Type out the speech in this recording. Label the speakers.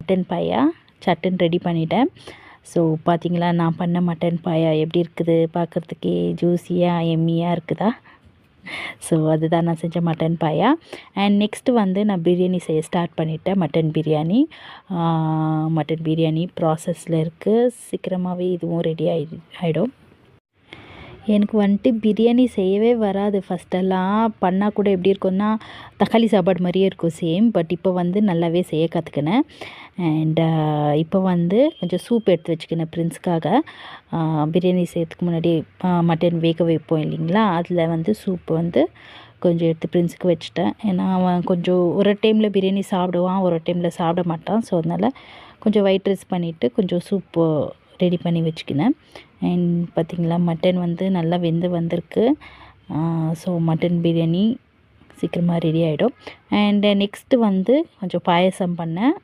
Speaker 1: Mutton பாயா சட்டுன்னு ready பண்ணிட்டேன். So பார்த்தீங்களா, நான் பண்ண மட்டன் பாயா எப்படி இருக்குது, பார்க்குறதுக்கே ஜூஸியாக எம்மியாக இருக்குதா? ஸோ அதுதான் நான் செஞ்ச மட்டன் பாயா. அண்ட் நெக்ஸ்ட்டு வந்து நான் பிரியாணி செய்ய ஸ்டார்ட் பண்ணிவிட்டேன். மட்டன் பிரியாணி ப்ராசஸில் இருக்குது. சீக்கிரமாகவே இதுவும் ரெடி ஆகிடும். எனக்கு வந்துட்டு பிரியாணி செய்யவே வராது. ஃபஸ்ட்டெல்லாம் பண்ணால் கூட எப்படி இருக்கும்னா தக்காளி சாப்பாடு மாதிரியே இருக்கும் சேம். பட் இப்போ வந்து நல்லாவே செய்ய கற்றுக்கினேன். அண்ட் இப்போ வந்து கொஞ்சம் சூப் எடுத்து வச்சுக்கினேன் பிரின்ஸ்க்காக. பிரியாணி செய்யறதுக்கு முன்னாடி மட்டன் வேக வைப்போம் இல்லைங்களா, அதில் வந்து சூப்பு வந்து கொஞ்சம் எடுத்து பிரின்ஸுக்கு வச்சுட்டேன். ஏன்னா அவன் கொஞ்சம் ஒரு டைமில் பிரியாணி சாப்பிடுவான், ஒரு டைமில் சாப்பிட மாட்டான். ஸோ அதனால் கொஞ்சம் ஒயிட் ரைஸ் பண்ணிவிட்டு கொஞ்சம் சூப்பு ரெடி பண்ணி வச்சுக்கினேன். அண்ட் பார்த்திங்களா, மட்டன் வந்து நல்லா வெந்து வந்திருக்கு. ஸோ மட்டன் பிரியாணி சீக்கிரமாக ரெடி ஆகிடும். அண்டு நெக்ஸ்ட்டு வந்து கொஞ்சம் பாயசம் பண்ணேன்.